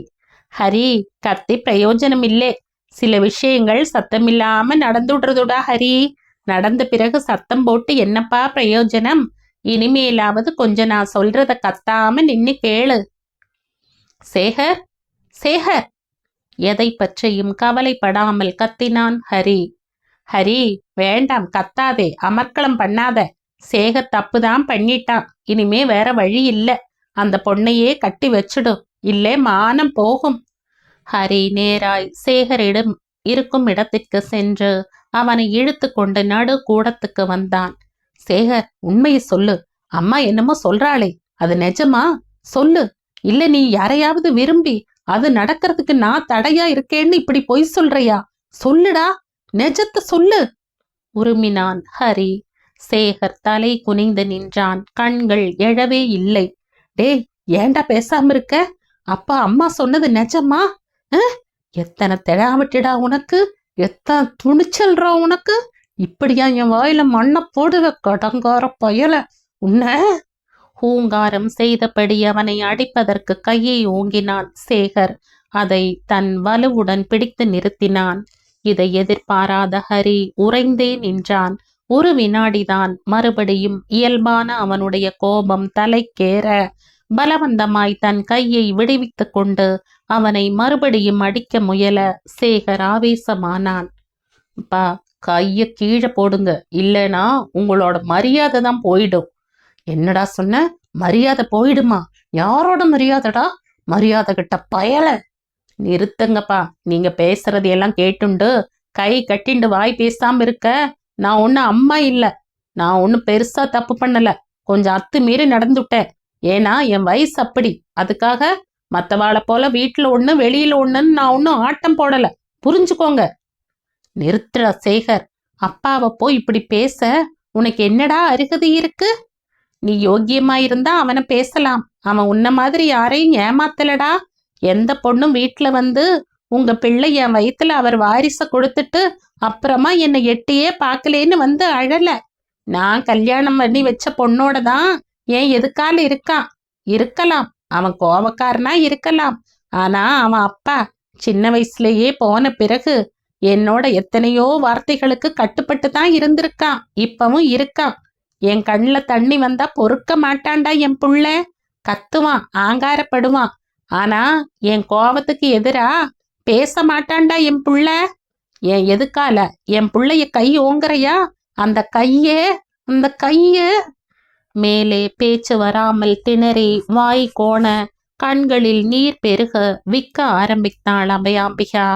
S1: ஹரி, கத்தி பிரயோஜனம் இல்லே. சில விஷயங்கள் சத்தமில்லாம நடந்துடுறதுடா ஹரி. நடந்த பிறகு சத்தம் போட்டு என்னப்பா பிரயோஜனம்? இனிமேலாவது கொஞ்சம் நான் சொல்றத கத்தாம நின்னு கேளு. சேகர், சேகர்! எதை பற்றியும் கவலைப்படாமல் கத்தினான் ஹரி. ஹரி, வேண்டாம், கத்தாதே, அமர்க்களம் பண்ணாத. சேகர் தப்புதான் பண்ணிட்டான். இனிமே வேற வழி இல்ல. அந்த பொண்ணையே கட்டி வச்சுடும், இல்லே மானம் போகும். ஹரி நேராய் சேகரிடம் இருக்கும் இடத்திற்கு சென்று அவனை இழுத்து கொண்டு நடு கூடத்துக்கு வந்தான். சேகர், உண்மையை சொல்லு. அம்மா என்னமோ சொல்றாளே, அது நிஜமா? சொல்லு. இல்ல நீ யாரையாவது விரும்பி அது நடக்கிறதுக்கு நான் தடையா இருக்கேன்னு இப்படி பொய் சொல்றியா? சொல்லுடா, நிஜத்தை சொல்லு, உருமினான் ஹரி. சேகர் தலை குனிந்து நின்றான். கண்கள் எழவே இல்லை. டேய், ஏண்டா பேசாம இருக்க? அப்பா அம்மா சொன்னது நிஜமா? எத்தனை தெடாவிட்டுடா உனக்கு, எத்தனை துணிச்சல்றா உனக்கு? இப்படியா என் வாயில மண்ணை போடுவ கடங்கார பயல உன்ன? ஹூங்காரம் செய்தபடி அவனை அடிப்பதற்கு கையை ஓங்கினான் சேகர். அதை தன் வலுவுடன் பிடித்து நிறுத்தினான். இதை எதிர்பாராத ஹரி உறைந்தே நின்றான். ஒரு வினாடிதான். மறுபடியும் இயல்பான அவனுடைய கோபம் தலைக்கேற பலவந்தமாய் தன் கையை விடுவித்து கொண்டு அவனை மறுபடியும் அடிக்க முயல சேகர் ஆவேசமானான். பா, கைய கீழே போடுங்க, இல்லைனா உங்களோட மரியாதை தான் போயிடும். என்னடா சொன்ன? மரியாதை போயிடுமா? யாரோட மரியாதைடா? மரியாதை கிட்ட பயல. நிறுத்துங்கப்பா, நீங்க பேசுறது எல்லாம் கேட்டுண்டு கை கட்டிண்டு வாய் பேசாம இருக்க. நான் ஒன்னும் அம்மா இல்ல. நான் ஒன்னும் பெருசா தப்பு பண்ணல. கொஞ்சம் அத்துமீறி நடந்துட்டேன். ஏன்னா என் வயசு அப்படி. அதுக்காக மத்தவாளை போல வீட்டுல ஒண்ணு வெளியில ஒண்ணுன்னு நான் ஒன்னும் ஆட்டம் போடல. புரிஞ்சுக்கோங்க. நிறுத்துற சேகர். அப்பாவை போய் இப்படி பேச உனக்கு என்னடா அருகதை இருக்கு? நீ யோக்கியமாயிருந்தா அவனை பேசலாம். அவன் உன்ன மாதிரி யாரையும் ஏமாத்தலடா. எந்த பொண்ணும் வீட்டுல வந்து உங்க பிள்ளை என் வயித்துல அவர் வாரிச கொடுத்துட்டு அப்புறமா என்னை எட்டியே பார்க்கலேன்னு வந்து அழல. நான் கல்யாணம் பண்ணி வச்ச பொண்ணோட தான் ஏன் எதுக்கால இருக்கான்? இருக்கலாம், அவன் கோபக்காரனா இருக்கலாம். ஆனா அவன் அப்பா சின்ன வயசுலயே போன பிறகு என்னோட எத்தனையோ வார்த்தைகளுக்கு கட்டுப்பட்டு தான் இருந்திருக்கான். இப்பவும் இருக்கான். என் கண்ணுல தண்ணி வந்தா பொறுக்க மாட்டான்டா என் புள்ள. கத்துவான், ஆங்காரப்படுவான். ஆனா என் கோபத்துக்கு எதிரா பேச மாட்டான்டா என் புள்ள. என் எதுக்கால என் புள்ளைய கை ஓங்குறையா? அந்த கைய மேலே பேச்சு வராமல் திணறி வாய் கோண கண்களில் நீர் பெருக விற்க ஆரம்பித்தாள் அபயாம்பிகா.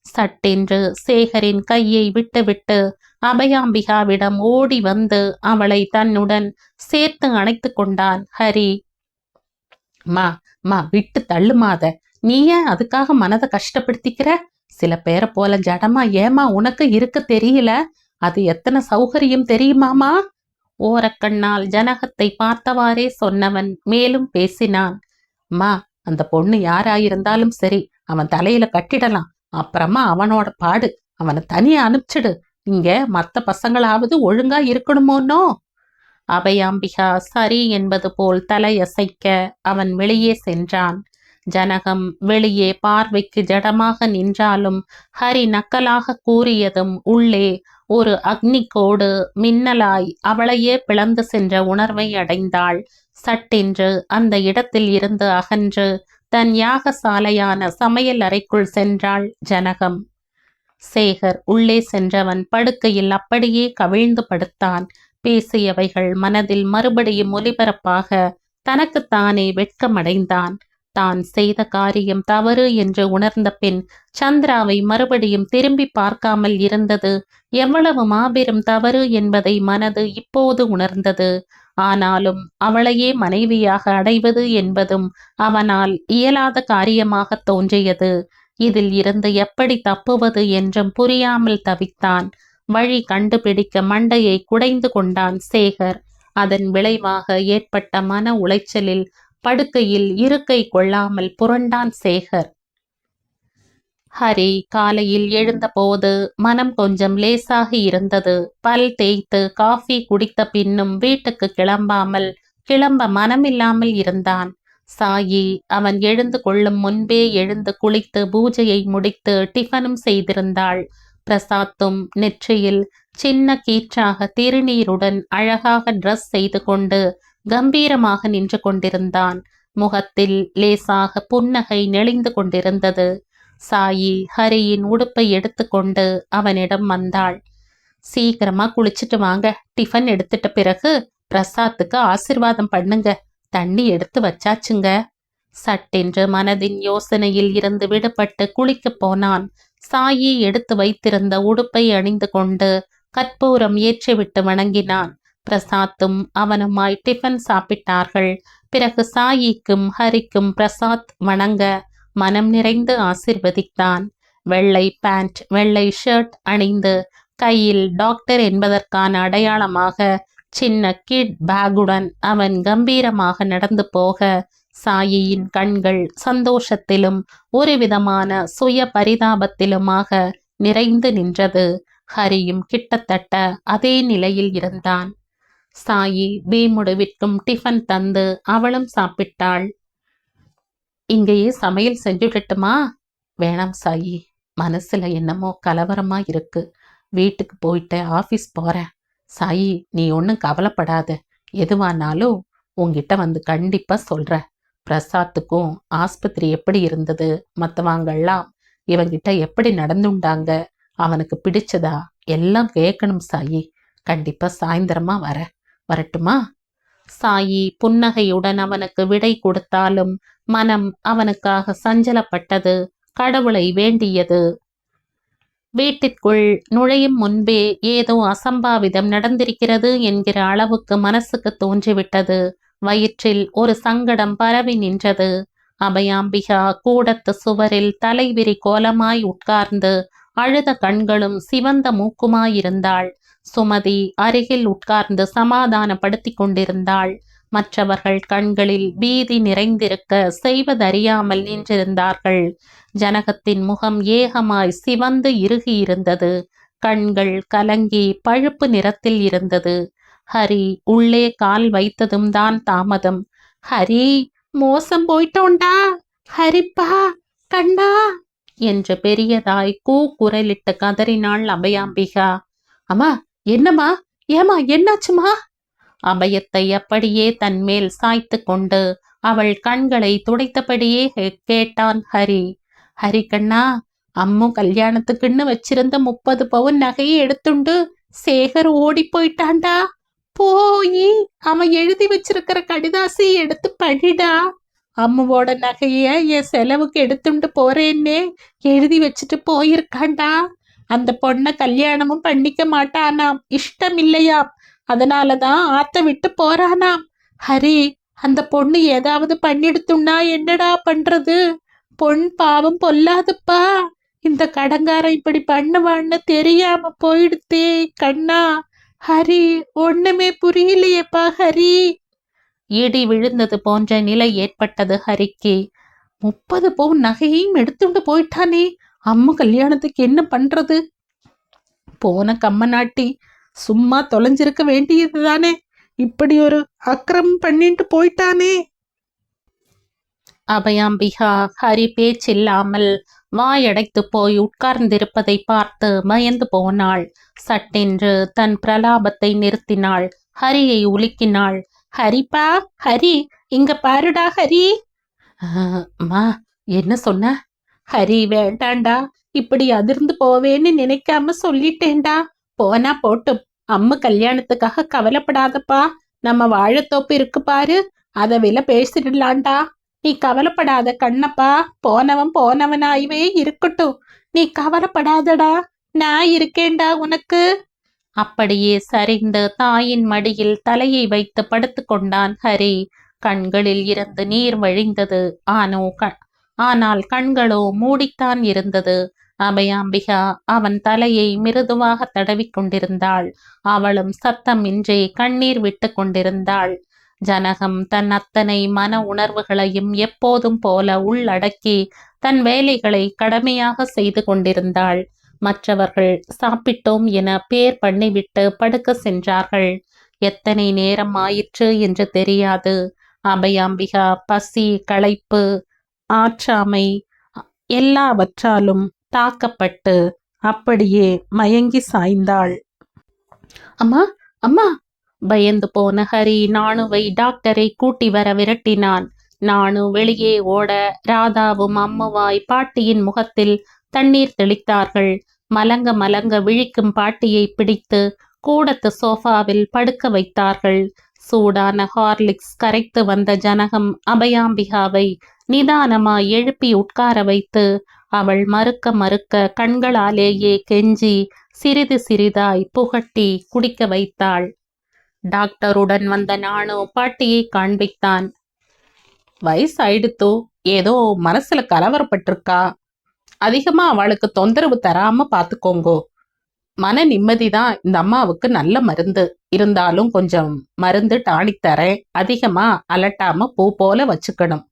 S1: சட்டென்று சேகரின் கையை விட்டுவிட்டு அபயாம்பிகாவிடம் ஓடி வந்து அவளை தன்னுடன் சேர்த்து அணைத்து கொண்டான் ஹரி. மா விட்டு தள்ளுமாத, நீ ஏன் அதுக்காக மனதை கஷ்டப்படுத்திக்கிற? சில பேரை போல ஜடமா ஏமா உனக்கு இருக்க தெரியல? அது எத்தனை சௌகரியம் தெரியுமாமா? ஓரக்கண்ணால் ஜனகத்தை பார்த்தவாறே சொன்னவன் மேலும் பேசினான். அந்த பொண்ணு யாராயிருந்தாலும் சரி, அவன் தலையில கட்டிடலாம். அப்புறமா அவனோட பாடு. அவனை தனியா அனுப்பிச்சிடு. இங்க மத்த பசங்களாவது ஒழுங்கா இருக்கணுமோனோ? அபயாம்பிகா சரி என்பது போல் தலையசைக்க அவன் வெளியே சென்றான். ஜனகம் வெளியே பார்வைக்கு ஜடமாக நின்றாலும் ஹரி நக்கலாக கூறியதும் உள்ளே ஒரு அக்னிக்கோடு மின்னலாய் அவளையே பிளந்து சென்ற உணர்வை அடைந்தாள். சட்டென்று அந்த இடத்தில் இருந்து அகன்று தன் யாகசாலையான சமையல் அறைக்குள் சென்றாள் ஜனகம். சேகர் உள்ளே சென்றவன் படுக்கையில் அப்படியே கவிழ்ந்து படுத்தான். பேசியவைகள் மனதில் மறுபடியும் ஒலிபரப்பாக தனக்குத்தானே வெட்கமடைந்தான். தான் செய்த காரியம் தவறு என்று உணர்ந்த பின் சந்திராவை மறுபடியும் திரும்பி பார்க்காமல் இருந்தது எவ்வளவு மாபெரும் தவறு என்பதை மனது இப்போது உணர்ந்தது. ஆனாலும் அவளையே மனைவியாக அடைவது என்பதும் அவனால் இயலாத காரியமாக தோன்றியது. இதில் இருந்து எப்படி தப்புவது என்றும் புரியாமல் தவித்தான். வழி கண்டுபிடிக்க மண்டையை குடைந்து கொண்டான் சேகர். அதன் விளைவாக ஏற்பட்ட மன உளைச்சலில் படுக்கையில் இருக்கை கொள்ளாமல் புரண்டான் சேகர். ஹரி காலையில் எழுந்தபோது மனம் கொஞ்சம் லேசாகி இருந்தது. பல் தேய்த்து காஃபி குடித்த பின்னும் வீட்டுக்கு கிளம்ப மனமில்லாமல் இருந்தான். சாயி அவன் எழுந்து கொள்ளும் முன்பே எழுந்து குளித்து பூஜையை முடித்து டிஃபனும் செய்திருந்தாள். பிரசாத்தும் நெற்றியில் சின்ன கீற்றாக திருநீருடன் அழகாக ட்ரெஸ் செய்து கொண்டு கம்பீரமாக நின்று கொண்டிருந்தான். முகத்தில் லேசாக புன்னகை நெளிந்து கொண்டிருந்தது. சாயி ஹரியின் உடுப்பை எடுத்துக்கொண்டு அவனிடம் வந்தாள். சீக்கிரமா குளிச்சுட்டு வாங்க, டிஃபன் எடுத்துட்ட பிறகு பிரசாத்துக்கு ஆசிர்வாதம் பண்ணுங்க, தண்ணி எடுத்து வச்சாச்சுங்க. சட்டென்று மனதின் யோசனையில் இருந்து விடுபட்டு குளிக்கப் போனான். சாயி எடுத்து வைத்திருந்த உடுப்பை அணிந்து கொண்டு கற்பூரம் ஏற்றிவிட்டு வணங்கினான். பிரசாத்தும் அவனுமாய் டிஃபன் சாப்பிட்டார்கள். பிறகு சாயிக்கும் ஹரிக்கும் பிரசாத் வணங்க மனம் நிறைந்து ஆசிர்வதித்தான். வெள்ளை பேண்ட் வெள்ளை ஷர்ட் அணிந்து கையில் டாக்டர் என்பதற்கான அடையாளமாக சின்ன கிட் பேக்குடன் அவன் கம்பீரமாக நடந்து போக சாயியின் கண்கள் சந்தோஷத்திலும் ஒரு விதமான சுய பரிதாபத்திலுமாக நிறைந்து நின்றது. ஹரியும் கிட்டத்தட்ட அதே நிலையில் இருந்தான். சாயி பீமுடுவிற்கும் டிஃபன் தந்து அவளும் சாப்பிட்டாள். இங்கேயே சமையல் செஞ்சுடட்டுமா? வேணாம் சாயி, மனசுல என்னமோ கலவரமா இருக்கு. வீட்டுக்கு போயிட்டு ஆஃபீஸ் போறேன். சாயி, நீ ஒன்றும் கவலைப்படாத. எதுவானாலும் உங்ககிட்ட வந்து கண்டிப்பா சொல்ற. பிரசாத்துக்கும் ஆஸ்பத்திரி எப்படி இருந்தது, மற்றவங்கெல்லாம் இவங்கிட்ட எப்படி நடந்துண்டாங்க, அவனுக்கு பிடிச்சதா எல்லாம் கேட்கணும் சாயி. கண்டிப்பா சாயந்தரமா வரட்டுமா? சாயி புன்னகையுடன் அவனுக்கு விடை கொடுத்தாலும் மனம் அவனுக்காக சஞ்சலப்பட்டது. கடவுளை வேண்டியது. வீட்டிற்குள் நுழையும் முன்பே ஏதோ அசம்பாவிதம் நடந்திருக்கிறது என்கிற அளவுக்கு மனசுக்கு தோன்றிவிட்டது. வயிற்றில் ஒரு சங்கடம் பரவி நின்றது. அபயாம்பிகா கூடத்து சுவரில் தலைவிரி கோலமாய் உட்கார்ந்து அழுத கண்களும் சிவந்த மூக்குமாயிருந்தாள். சுமதி அருகில் உட்கார்ந்து சமாதானப்படுத்தி கொண்டிருந்தாள். மற்றவர்கள் கண்களில் பீதி நிறைந்திருக்க செய்வதறியாமல் நின்றிருந்தார்கள். ஜனகத்தின் முகம் ஏகமாய் சிவந்து இறுகியிருந்தது. கண்கள் கலங்கி பழுப்பு நிறத்தில் இருந்தது. ஹரி உள்ளே கால் வைத்ததும் தான் தாமதம். ஹரி, மோசம் போயிட்டோண்டா, ஹரிப்பா, கண்ணா என்று பெரியதாய் குரலிட்டு கதறினாள் அபயாம்பிகா. அம்மா, என்னம்மா, ஏமா, என்னாச்சுமா? அபயத்தை அப்படியே தன்மேல் சாய்த்து கொண்டு அவள் கண்களை துடைத்தபடியே கேட்டான் ஹரி. ஹரி கண்ணா, அம்மு கல்யாணத்துக்குன்னு வச்சிருந்த 30 பவுன் நகையை எடுத்துண்டு சேகர் ஓடி போயிட்டான்டா. போய் அவன் எழுதி வச்சிருக்கிற கடிதாசி எடுத்து படிடா. அம்முவோட நகைய என் செலவுக்கு எடுத்துட்டு போறேன்னே எழுதி வச்சுட்டு போயிருக்காண்டா. அந்த பொண்ணை கல்யாணமும் பண்ணிக்க மாட்டானாம், இஷ்டம் இல்லையாம். அதனாலதான் ஆத்த விட்டு போறானாம். ஹரி, அந்த பொண்ணு ஏதாவது பண்ணிடுத்துன்னா என்னடா பண்றது? பொன் பாவம் பொல்லாதுப்பா. இந்த கடங்காரன் இப்படி பண்ணுவான்னு தெரியாம போயிடுத்தே கண்ணா. ஹரி, ஒண்ணுமே புரியலையேப்பா ஹரி. இடி விழுந்தது போன்ற நிலை ஏற்பட்டது ஹரிக்கு. 30 பவுன் நகையையும் எடுத்துட்டு போயிட்டானே, அம்மு கல்யாணத்துக்கு என்ன பண்றது? போன கம்மநாட்டி சும்மா தொலைஞ்சிருக்க வேண்டியது தானே, இப்படி ஒரு அக்கிரமம் பண்ணிட்டு போயிட்டானே. அபயாம்பிகா ஹரி பேச்சில்லாமல் வாயடைத்து போய் உட்கார்ந்திருப்பதை பார்த்து பயந்து போனாள். சட்டென்று தன் பிரலாபத்தை நிறுத்தினாள். ஹரியை உலுக்கினாள். ஹரிப்பா, ஹரி, இங்க பாருடா ஹரி. அம்மா, என்ன சொன்ன? ஹரி, வேண்டாண்டா, இப்படி அதிர்ந்து போவேன்னு நினைக்காம சொல்லிட்டேன்டா. போனா போட்டும், அம்மு கல்யாணத்துக்காக கவலைப்படாதப்பா. நம்ம வாழைத்தோப்பு இருக்கு பாரு, அத விலை பேசிடலாண்டா. நீ கவலைப்படாத கண்ணப்பா, போனவன் போனவனாயவே இருக்கட்டும். நீ கவலைப்படாதடா, நான் இருக்கேன்டா உனக்கு. அப்படியே சரிந்து தாயின் மடியில் தலையை வைத்து படுத்து கொண்டான் ஹரி. கண்களில் இருந்து நீர் வழிந்தது. ஆனால் கண்களோ மூடித்தான் இருந்தது. அபயாம்பிகா அவன் தலையை மிருதுவாக தடவி கொண்டிருந்தாள். அவளும் சத்தமின்றி கண்ணீர் விட்டு கொண்டிருந்தாள். ஜனகம் தன் அத்தனை மன உணர்வுகளையும் எப்போதும் போல உள்ளடக்கி தன் வேலைகளை கடமையாக செய்து கொண்டிருந்தாள். மற்றவர்கள் சாப்பிட்டோம் என பேர் பண்ணிவிட்டு படுக்க சென்றார்கள். எத்தனை நேரம் ஆயிற்று என்று தெரியாது. அபயாம்பிகா பசி, களைப்பு, ஆற்றாமை எல்லாவற்றாலும் தாக்கப்பட்டு அப்படியே மயங்கி சாய்ந்தாள். அம்மா, அம்மா! பயந்து போன ஹரி நானுவை டாக்டரை கூட்டி வர விரட்டினான். நானு வெளியே ஓட ராதாவும் அம்முவாய் பாட்டியின் முகத்தில் தண்ணீர் தெளித்தார்கள். மலங்க மலங்க விழிக்கும் பாட்டியை பிடித்து கூடத்து சோஃபாவில் படுக்க வைத்தார்கள். சூடான ஹார்லிக்ஸ் கரைத்து வந்த ஜனகம் அபயாம்பிகாவை நிதானமாய் எழுப்பி உட்கார வைத்து அவள் மறுக்க மறுக்க கண்களாலேயே கெஞ்சி சிறிது சிறிதாய் புகட்டி குடிக்க வைத்தாள். டாக்டருடன் வந்த நானு பாட்டியை காண்பித்தான். வயசாயிடுத்தோ, ஏதோ மனசுல கலவரப்பட்டிருக்கா. அதிகமா அவளுக்கு தொந்தரவு தராம பாத்துக்கோங்கோ. மன நிம்மதிதான் இந்த அம்மாவுக்கு நல்ல மருந்து. இருந்தாலும் கொஞ்சம் மருந்து டானிக் தரேன். அதிகமா அலட்டாம பூ போல வச்சுக்கணும்.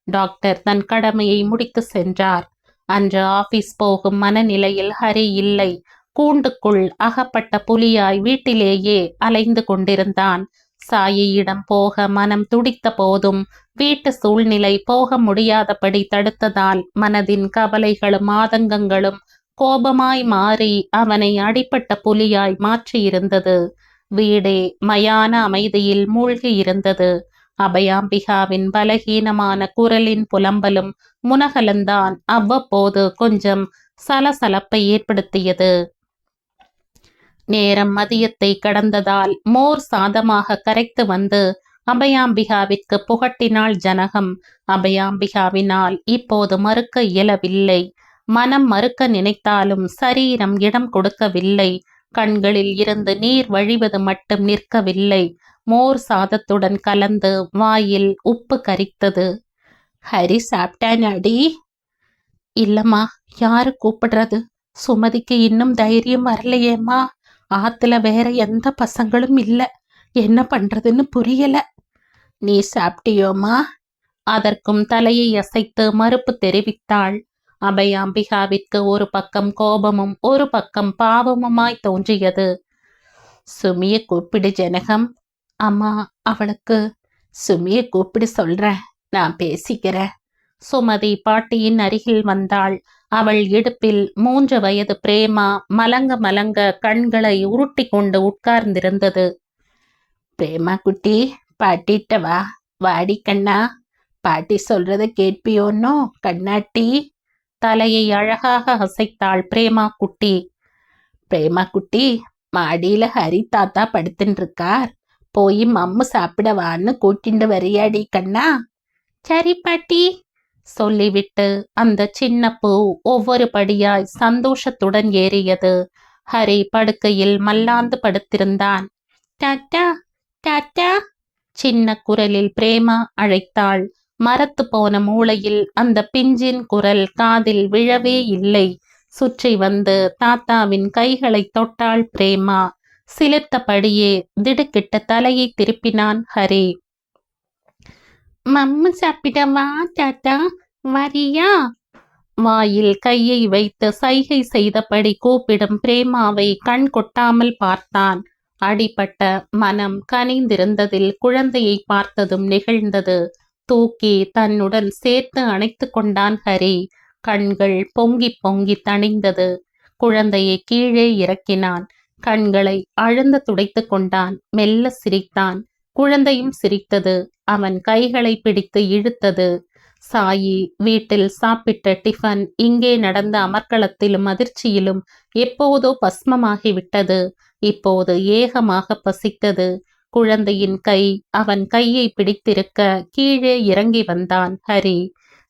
S1: டாக்டர் தன் கடமையை முடித்து சென்றார். அன்று ஆபீஸ் போகும் மனநிலையில் ஹரி இல்லை. கூண்டுக்குள் அகப்பட்ட புலியாய் வீட்டிலேயே அலைந்து கொண்டிருந்தான். சாயியிடம் போக மனம் துடித்த போதும் வீட்டு சூழ்நிலை போக முடியாதபடி தடுத்ததால் மனதின் கவலைகளும் ஆதங்கங்களும் கோபமாய் மாறி அவனை அடிப்பட்ட புலியாய் மாற்றியிருந்தது. வீடே மயான அமைதியில் மூழ்கி இருந்தது. அபயாம்பிகாவின் பலகீனமான குரலின் புலம்பலும் முனகலந்தான் அவ்வப்போது கொஞ்சம் சலசலப்பை ஏற்படுத்தியது. நேரம் மதியத்தை கடந்ததால் மோர் சாதமாக கரைத்து வந்து அபயாம்பிகாவிற்கு புகட்டினாள் ஜனகம். அபயாம்பிகாவினால் இப்போது மறுக்க இயலவில்லை. மனம் மறுக்க நினைத்தாலும் சரீரம் இடம் கொடுக்கவில்லை. கண்களில் இருந்து நீர் வழிவது மட்டும் நிற்கவில்லை. மோர் சாதத்துடன் கலந்து வாயில் உப்பு கரித்தது. ஹரி, சாப்பிட்டானடி? இல்லம்மா, யாரு கூப்பிடுறது? சுமதிக்கு இன்னும் தைரியம் வரலையேம்மா. ஆத்துல வேற எந்த பசங்களும் இல்ல. என்ன பண்றதுன்னு புரியல. நீ சாப்பிட்டியோமா? அதற்கும் தலையை அசைத்து மறுப்பு தெரிவித்தாள். அபயாம்பிகாவிற்கு ஒரு பக்கம் கோபமும் ஒரு பக்கம் பாவமுமாய் தோன்றியது. சுமிய கூப்பிடு ஜனகம். அம்மா, அவளுக்கு சுமிய கூப்பிடு சொல்றேன், நான் பேசிக்கிறேன். சுமதி பாட்டியின் அருகில் வந்தாள். அவள் இடுப்பில் 3 வயது பிரேமா மலங்க மலங்க கண்களை உருட்டி கொண்டு உட்கார்ந்திருந்தது. பிரேமா குட்டி, பாட்டிட்ட வா. வாடி கண்ணா, பாட்டி சொல்றத கேட்பியோன்னோ கண்ணாட்டி. தலையை அழகாக அசைத்தாள் பிரேமா குட்டி. பிரேமா குட்டி, மாடியில ஹரி தாத்தா படுத்துட்டு இருக்கார், போய் மம்மு சாப்பிடவான்னு கூட்டிண்டு வரியாடி கண்ணா. சரி பாட்டி சொல்லிவிட்டு அந்த சின்ன பூ ஒவ்வொரு படியாய் சந்தோஷத்துடன் ஏறியது. ஹரி படுக்கையில் மல்லாந்து படுத்திருந்தான். டாட்டா டாட்டா சின்ன குரலில் பிரேமா அழைத்தாள். மரத்து போன மூளையில் அந்த பிஞ்சின் குரல் காதில் விழவே இல்லை. சுற்றி வந்து தாத்தாவின் கைகளை தொட்டாள் பிரேமா. சிலிர்த்தபடியே திடுக்கிட்ட தலையை திருப்பினான் ஹரி. மம்மு சாப்பிடவா தாத்தா, வரியா? வாயில் கையை வைத்து சைகை செய்தபடி கூப்பிடும் பிரேமாவை கண் கொட்டாமல் பார்த்தான். அடிபட்ட மனம் கனிந்திருந்ததில் குழந்தையை பார்த்ததும் நிகழ்ந்தது. தூக்கி தன்னுடன் சேர்த்து அணைத்து கொண்டான் ஹரி. கண்கள் பொங்கி பொங்கி தணிந்தது. குழந்தையை கீழே இறக்கினான். கண்களை அழுந்த துடைத்து கொண்டான். மெல்ல சிரித்தான். குழந்தையும் சிரித்தது. அவன் கைகளை பிடித்து இழுத்தது. சாயி வீட்டில் சாப்பிட்ட டிஃபன் இங்கே நடந்த அமர்க்களத்திலும் அதிர்ச்சியிலும் எப்போதோ பஸ்மமாகிவிட்டது. இப்போது ஏகமாக பசித்தது. குழந்தையின் கை அவன் கையை பிடித்திருக்க கீழே இறங்கி வந்தான் ஹரி.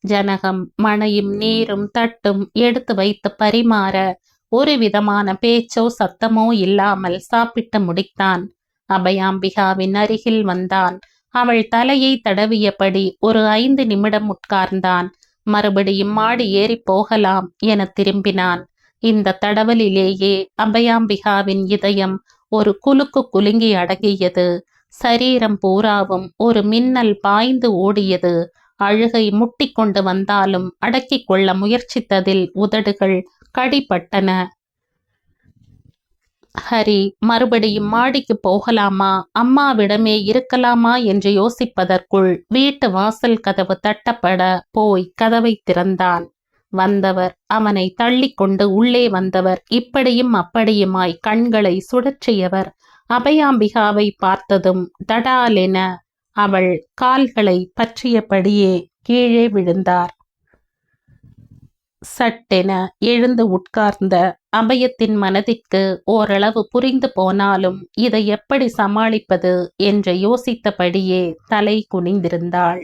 S1: ஜனகம் மணையும் நீரும் தட்டும் எடுத்து வைத்து பரிமாற ஒரு விதமான பேச்சோ சத்தமோ இல்லாமல் சாப்பிட்டு முடித்தான். அபயாம்பிகாவின் அருகில் வந்தான். அவள் தலையை தடவியபடி ஒரு 5 நிமிடம் உட்கார்ந்தான். மறுபடியும் மாடி ஏறி போகலாம் என திரும்பினான். இந்த தடவலிலேயே அபயாம்பிகாவின் இதயம் ஒரு குலுக்கு குலுங்கி அடங்கியது. சரீரம் பூராவும் ஒரு மின்னல் பாய்ந்து ஓடியது. அழுகை முட்டி கொண்டு வந்தாலும் அடக்கிக் கொள்ள முயற்சித்ததில் உதடுகள் கடிபட்டன. ஹரி மறுபடியும் மாடிக்கு போகலாமா, அம்மாவிடமே இருக்கலாமா என்று யோசிப்பதற்குள் வீட்டு வாசல் கதவு தட்டப்பட போய் கதவை திறந்தான். வந்தவர், அவனை தள்ளி கொண்டு உள்ளே வந்தவர், இப்படியும் அப்படியுமாய் கண்களை சுழற்றியவர் அபயாம்பிகாவை பார்த்ததும் தடாலென அவள் கால்களை பற்றியபடியே கீழே விழுந்தார். சட்டென எழுந்து உட்கார்ந்த அபயத்தின் மனதிற்கு ஓரளவு புரிந்து போனாலும் இதை எப்படி சமாளிப்பது என்று யோசித்தபடியே தலை குனிந்திருந்தாள்.